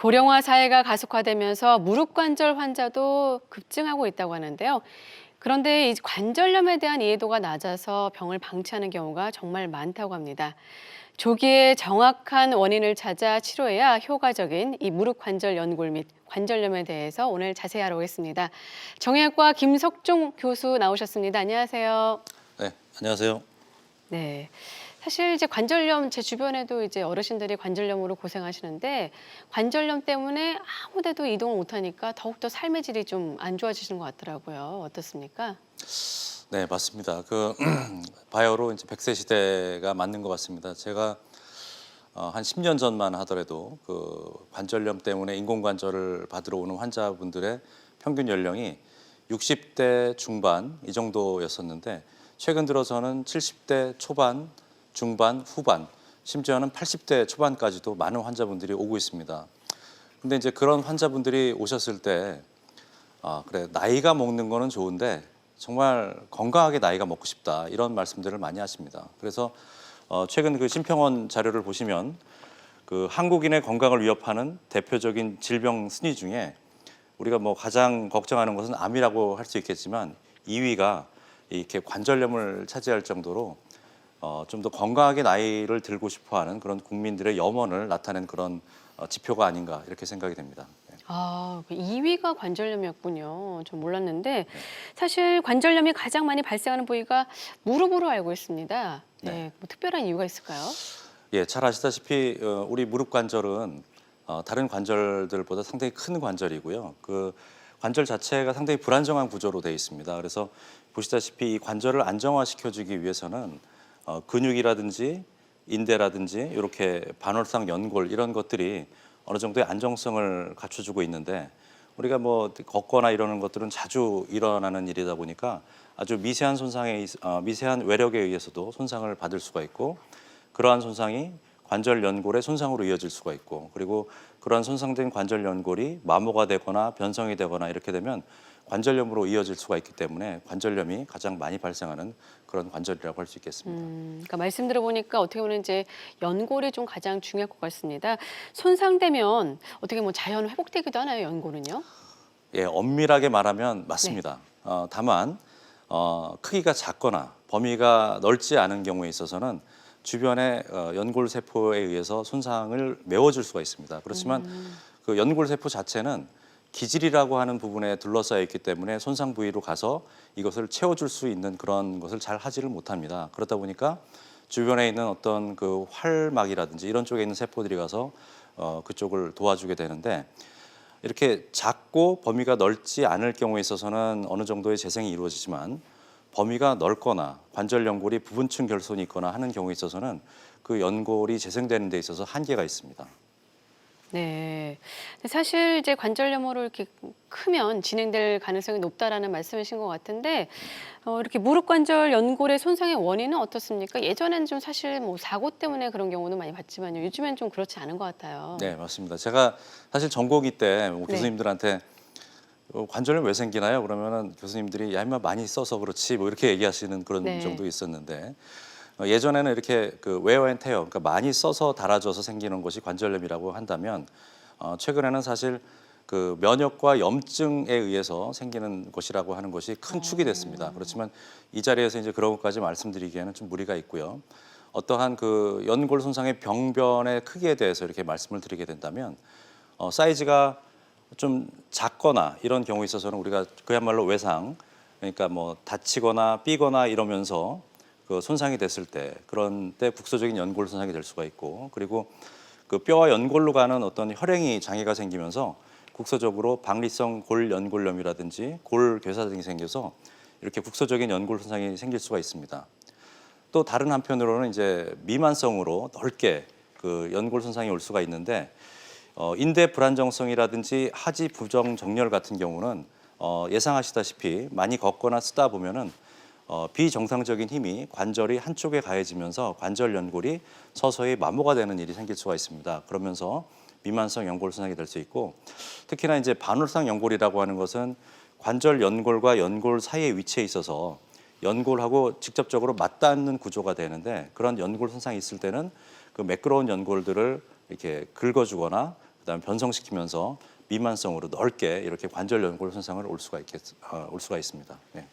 고령화 사회가 가속화되면서 무릎 관절 환자도 급증하고 있다고 하는데요. 그런데 이 관절염에 대한 이해도가 낮아서 병을 방치하는 경우가 정말 많다고 합니다. 조기에 정확한 원인을 찾아 치료해야 효과적인 이 무릎 관절 연골 및 관절염에 대해서 오늘 자세히 알아보겠습니다. 정형외과 김석종 교수 나오셨습니다. 안녕하세요. 네, 안녕하세요. 네. 사실 이제 관절염 제 주변에도 이제 어르신들이 관절염으로 고생하시는데 관절염 때문에 아무 데도 이동을 못 하니까 더욱더 삶의 질이 좀 안 좋아지시는 것 같더라고요. 어떻습니까? 네, 맞습니다. 바이오로 이제 100세 시대가 맞는 것 같습니다. 제가 한 10년 전만 하더라도 관절염 때문에 인공관절을 받으러 오는 환자분들의 평균 연령이 60대 중반 이 정도였었는데 최근 들어서는 70대 초반, 중반, 후반, 심지어는 80대 초반까지도 많은 환자분들이 오고 있습니다. 근데 이제 그런 환자분들이 오셨을 때 그래, 나이가 먹는 거는 좋은데 정말 건강하게 나이가 먹고 싶다 이런 말씀들을 많이 하십니다. 그래서 최근 심평원 자료를 보시면 한국인의 건강을 위협하는 대표적인 질병 순위 중에 우리가 뭐 가장 걱정하는 것은 암이라고 할 수 있겠지만 2위가 이렇게 관절염을 차지할 정도로 좀 더 건강하게 나이를 들고 싶어하는 그런 국민들의 염원을 나타낸 그런 지표가 아닌가 이렇게 생각이 됩니다. 네. 그 2위가 관절염이었군요. 좀 몰랐는데 사실 관절염이 가장 많이 발생하는 부위가 무릎으로 알고 있습니다. 네, 네. 뭐 특별한 이유가 있을까요? 예, 잘 아시다시피 우리 무릎 관절은 다른 관절들보다 상당히 큰 관절이고요. 그 관절 자체가 상당히 불안정한 구조로 되어 있습니다. 그래서 보시다시피 이 관절을 안정화시켜주기 위해서는 근육이라든지 인대라든지 이렇게 반월상 연골 이런 것들이 어느 정도의 안정성을 갖춰주고 있는데 우리가 뭐 걷거나 이러는 것들은 자주 일어나는 일이다 보니까 아주 미세한 미세한 외력에 의해서도 손상을 받을 수가 있고 그러한 손상이 관절 연골의 손상으로 이어질 수가 있고 그리고 그러한 손상된 관절 연골이 마모가 되거나 변성이 되거나 이렇게 되면 관절염으로 이어질 수가 있기 때문에 관절염이 가장 많이 발생하는 그런 관절이라고 할 수 있겠습니다. 그러니까 말씀 들어보니까 어떻게 보면 이제 연골이 좀 가장 중요할 것 같습니다. 손상되면 어떻게 뭐 자연 회복되기도 하나요, 연골은요? 예, 엄밀하게 말하면 네. 맞습니다. 다만 크기가 작거나 범위가 넓지 않은 경우에 있어서는 주변의 연골 세포에 의해서 손상을 메워줄 수가 있습니다. 그렇지만 그 연골 세포 자체는 기질이라고 하는 부분에 둘러싸여 있기 때문에 손상 부위로 가서 이것을 채워줄 수 있는 그런 것을 잘 하지를 못합니다. 그러다 보니까 주변에 있는 어떤 그 활막이라든지 이런 쪽에 있는 세포들이 가서 그쪽을 도와주게 되는데 이렇게 작고 범위가 넓지 않을 경우에 있어서는 어느 정도의 재생이 이루어지지만 범위가 넓거나 관절 연골이 부분층 결손이 있거나 하는 경우에 있어서는 그 연골이 재생되는 데 있어서 한계가 있습니다. 네. 근데 사실 이제 관절염으로 이렇게 크면 진행될 가능성이 높다라는 말씀이신 것 같은데 이렇게 무릎 관절 연골의 손상의 원인은 어떻습니까? 예전에는 좀 사실 뭐 사고 때문에 그런 경우는 많이 봤지만요. 요즘엔 좀 그렇지 않은 것 같아요. 네, 맞습니다. 제가 사실 전공의 때뭐 네. 교수님들한테 관절염 왜 생기나요? 그러면은 교수님들이 야 임마 많이 써서 그렇지 뭐 이렇게 얘기하시는 그런 네. 정도 있었는데 예전에는 이렇게 웨어 앤 테어 그러니까 많이 써서 닳아져서 생기는 것이 관절염이라고 한다면 최근에는 사실 면역과 염증에 의해서 생기는 것이라고 하는 것이 큰 축이 됐습니다. 그렇지만 이 자리에서 이제 그런 것까지 말씀드리기에는 좀 무리가 있고요. 어떠한 연골 손상의 병변의 크기에 대해서 이렇게 말씀을 드리게 된다면 사이즈가 좀 작거나 이런 경우에 있어서는 우리가 그야말로 외상 그러니까 뭐 다치거나 삐거나 이러면서 손상이 됐을 때 그런 때 국소적인 연골 손상이 될 수가 있고 그리고 뼈와 연골로 가는 어떤 혈행이 장애가 생기면서 국소적으로 박리성 골연골염이라든지 골괴사 등이 생겨서 이렇게 국소적인 연골 손상이 생길 수가 있습니다. 또 다른 한편으로는 이제 미만성으로 넓게 연골 손상이 올 수가 있는데 인대 불안정성이라든지 하지 부정 정렬 같은 경우는 예상하시다시피 많이 걷거나 쓰다 보면은 비정상적인 힘이 관절이 한쪽에 가해지면서 관절 연골이 서서히 마모가 되는 일이 생길 수가 있습니다. 그러면서 미만성 연골 손상이 될 수 있고 특히나 이제 반월상 연골이라고 하는 것은 관절 연골과 연골 사이에 위치해 있어서 연골하고 직접적으로 맞닿는 구조가 되는데 그런 연골 손상이 있을 때는 매끄러운 연골들을 이렇게 긁어주거나 그다음에 변성시키면서 미만성으로 넓게 이렇게 관절 연골 손상을 올 수가 있습니다. 네.